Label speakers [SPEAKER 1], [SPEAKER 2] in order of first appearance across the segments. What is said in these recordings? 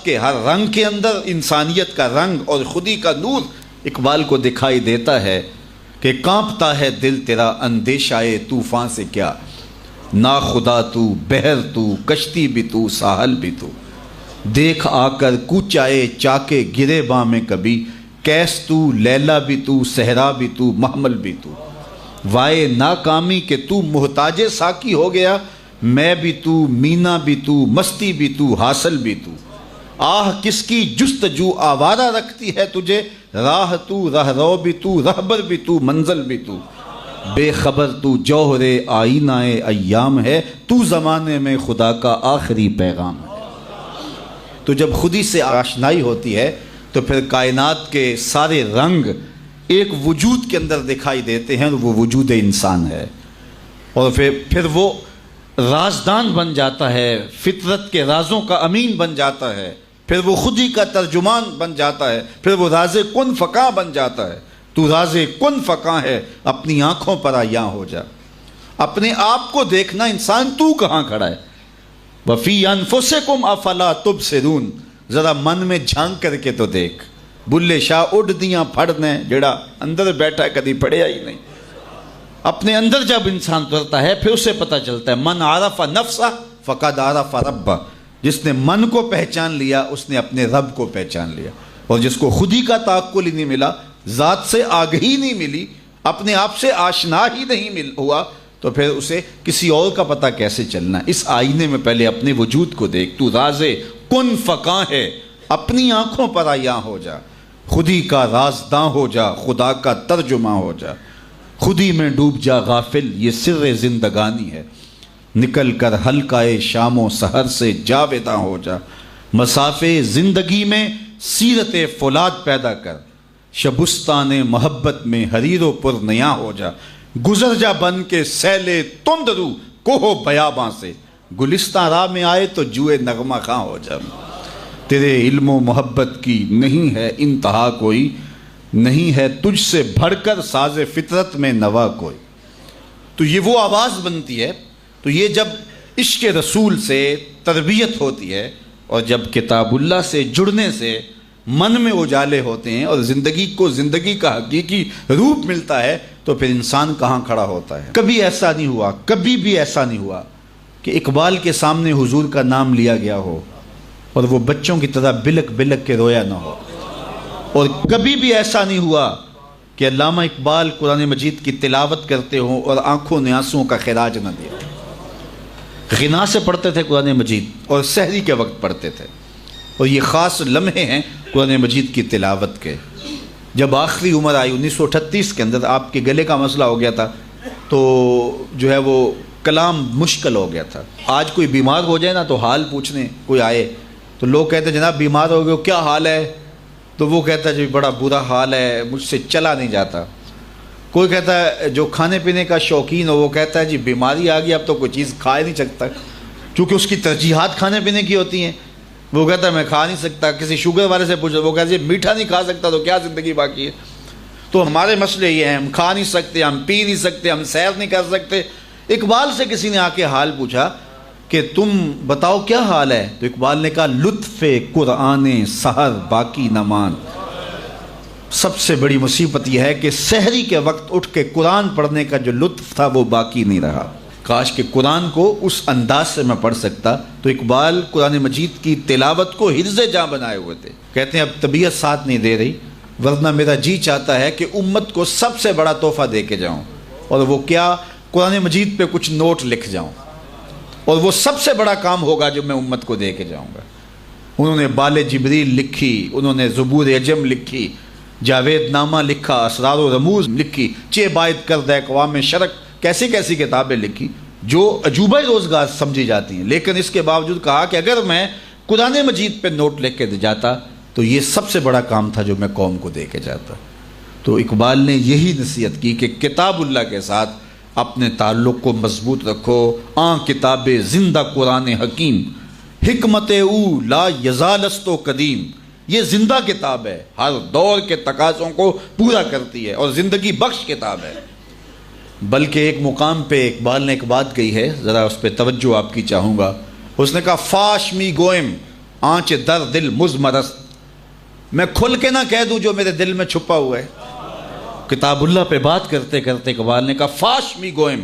[SPEAKER 1] کائنات کے ہر رنگ کے اندر انسانیت کا رنگ اور خودی کا نور اقبال کو دکھائی دیتا ہے کہ کانپتا ہے دل تیرا اندیشائے طوفان سے کیا، نا خدا تو، بحر تو، کشتی بھی تو، ساحل بھی تو، دیکھ آ کر کوچائے چاکے گرے باں میں کبھی، کیس تو، لیلا بھی تو، صحرا بھی تو، محمل بھی تو، وائے ناکامی کہ تو محتاج ساکی ہو گیا، میں بھی تو، مینا بھی تو، مستی بھی تو، حاصل بھی تو، آہ کس کی جستجو آوارہ رکھتی ہے تجھے، راہ تو، راہ رو بھی تو، رہبر بھی تو، منزل بھی تو، بے خبر تو جوہر آئینہ ایام ہے، تو زمانے میں خدا کا آخری پیغام ہے۔ تو جب خودی سے آشنائی ہوتی ہے تو پھر کائنات کے سارے رنگ ایک وجود کے اندر دکھائی دیتے ہیں، اور وہ وجود انسان ہے، اور پھر وہ رازدان بن جاتا ہے، فطرت کے رازوں کا امین بن جاتا ہے، پھر وہ خودی کا ترجمان بن جاتا ہے، پھر وہ راز کن فکاں بن جاتا ہے۔ تو راز کن فکاں ہے، اپنی آنکھوں پر عیاں ہو جا، اپنے آپ کو دیکھنا انسان تو کہاں کھڑا ہے، وَفِي أَنفُسِكُمْ أَفَلَا تُبْصِرُونَ، ذرا من میں جھانک کر کے تو دیکھ، بلے شاہ اڈ دیاں پھڑنے جڑا اندر بیٹھا کدی پڑھیا ہی نہیں۔ اپنے اندر جب انسان اترتا ہے پھر اسے پتہ چلتا ہے، من عرف نفسہ فقد عرف ربہ، جس نے من کو پہچان لیا اس نے اپنے رب کو پہچان لیا، اور جس کو خودی کا تعقل ہی نہیں ملا، ذات سے آگہی نہیں ملی، اپنے آپ سے آشنا ہی نہیں ہوا، تو پھر اسے کسی اور کا پتہ کیسے چلنا۔ اس آئینے میں پہلے اپنے وجود کو دیکھ، تو راز کن فکاں ہے، اپنی آنکھوں پر عیاں ہو جا، خودی کا رازداں ہو جا، خدا کا ترجمہ ہو جا، خودی میں ڈوب جا غافل، یہ سر زندگانی ہے، نکل کر حلقہ شام و سحر سے جاویداں ہو جا، مسافے زندگی میں سیرت فولاد پیدا کر، شبستان محبت میں حریر و پر نیاں ہو جا، گزر جا بن کے سیلے تند رو کوہ بیاباں سے، گلستان راہ میں آئے تو جوئے نغمہ خواں ہو جا، تیرے علم و محبت کی نہیں ہے انتہا کوئی، نہیں ہے تجھ سے بڑھ کر ساز فطرت میں نوا کوئی۔ تو یہ وہ آواز بنتی ہے۔ تو یہ جب عشق رسول سے تربیت ہوتی ہے، اور جب کتاب اللہ سے جڑنے سے من میں اجالے ہوتے ہیں اور زندگی کو زندگی کا حقیقی روپ ملتا ہے، تو پھر انسان کہاں کھڑا ہوتا ہے۔ کبھی ایسا نہیں ہوا، کبھی بھی ایسا نہیں ہوا کہ اقبال کے سامنے حضور کا نام لیا گیا ہو اور وہ بچوں کی طرح بلک بلک کے رویا نہ ہو، اور کبھی بھی ایسا نہیں ہوا کہ علامہ اقبال قرآن مجید کی تلاوت کرتے ہوں اور آنکھوں نے آنسوؤں کا خراج نہ دیا۔ غنا سے پڑھتے تھے قرآن مجید، اور سحری کے وقت پڑھتے تھے، اور یہ خاص لمحے ہیں قرآن مجید کی تلاوت کے۔ جب آخری عمر آئی 1938 کے اندر، آپ کے گلے کا مسئلہ ہو گیا تھا، تو جو ہے وہ کلام مشکل ہو گیا تھا۔ آج کوئی بیمار ہو جائے نا تو حال پوچھنے کوئی آئے تو لوگ کہتے ہیں جناب بیمار ہو گئے، کیا حال ہے؟ تو وہ کہتا ہے جی بڑا برا حال ہے، مجھ سے چلا نہیں جاتا۔ کوئی کہتا ہے جو کھانے پینے کا شوقین ہو وہ کہتا ہے جی بیماری آ گئی، اب تو کوئی چیز کھا ہی نہیں سکتا، کیونکہ اس کی ترجیحات کھانے پینے کی ہوتی ہیں۔ وہ کہتا ہے میں کھا نہیں سکتا۔ کسی شوگر والے سے پوچھو، وہ کہتا ہے میٹھا نہیں کھا سکتا تو کیا زندگی باقی ہے؟ تو ہمارے مسئلے یہ ہیں، ہم کھا نہیں سکتے، ہم پی نہیں سکتے، ہم سیر نہیں کر سکتے۔ اقبال سے کسی نے آ کے حال پوچھا کہ تم بتاؤ کیا حال ہے؟ تو اقبال نے کہا لطف قرآن سحر باقی نہ مان۔ سب سے بڑی مصیبت یہ ہے کہ سحری کے وقت اٹھ کے قرآن پڑھنے کا جو لطف تھا وہ باقی نہیں رہا۔ کاش کہ قرآن کو اس انداز سے میں پڑھ سکتا۔ تو اقبال قرآن مجید کی تلاوت کو حرز جاں بنائے ہوئے تھے۔ کہتے ہیں اب طبیعت ساتھ نہیں دے رہی، ورنہ میرا جی چاہتا ہے کہ امت کو سب سے بڑا تحفہ دے کے جاؤں، اور وہ کیا؟ قرآن مجید پہ کچھ نوٹ لکھ جاؤں، اور وہ سب سے بڑا کام ہوگا جو میں امت کو دے کے جاؤں گا۔ انہوں نے بال جبریل لکھی، انہوں نے زبور عجم لکھی، جاوید نامہ لکھا، اسرار و رموز لکھی، چہ باید کرد اقوام شرق، کیسی کیسی کتابیں لکھی جو عجوبہ روزگار سمجھی جاتی ہیں۔ لیکن اس کے باوجود کہا کہ اگر میں قرآن مجید پہ نوٹ لکھ کے جاتا تو یہ سب سے بڑا کام تھا جو میں قوم کو دے کے جاتا۔ تو اقبال نے یہی نصیحت کی کہ کتاب اللہ کے ساتھ اپنے تعلق کو مضبوط رکھو۔ کتاب زندہ قرآن حکیم، حکمت او لا یزالست و قدیم، یہ زندہ کتاب ہے، ہر دور کے تقاضوں کو پورا کرتی ہے اور زندگی بخش کتاب ہے۔ بلکہ ایک مقام پہ اقبال نے ایک بات کہی ہے، ذرا اس پہ توجہ آپ کی چاہوں گا۔ اس نے کہا فاش می گوئم آنچ در دل مزمرست، میں کھل کے نہ کہہ دوں جو میرے دل میں چھپا ہوا ہے۔ کتاب اللہ پہ بات کرتے کرتے اقبال نے کہا فاش می گوئم،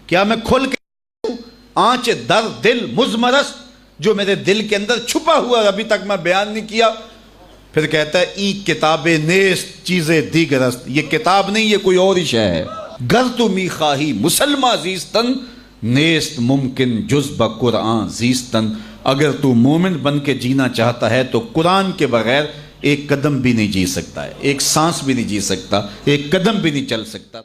[SPEAKER 1] کیا میں کھل کے کہہ دوں آنچ در دل مزمرست، جو میرے دل کے اندر چھپا ہوا ابھی تک میں بیان نہیں کیا۔ پھر کہتا ہے ای کتاب نیست چیزیں دیگرست، یہ کتاب نہیں، یہ کوئی اور ہی شے ہے۔ گر تو می خواہی مسلمہ زیستن، نیست ممکن جز بقرآن زیستن، اگر تو مومن بن کے جینا چاہتا ہے تو قرآن کے بغیر ایک قدم بھی نہیں جی سکتا ہے، ایک سانس بھی نہیں جی سکتا، ایک قدم بھی نہیں چل سکتا۔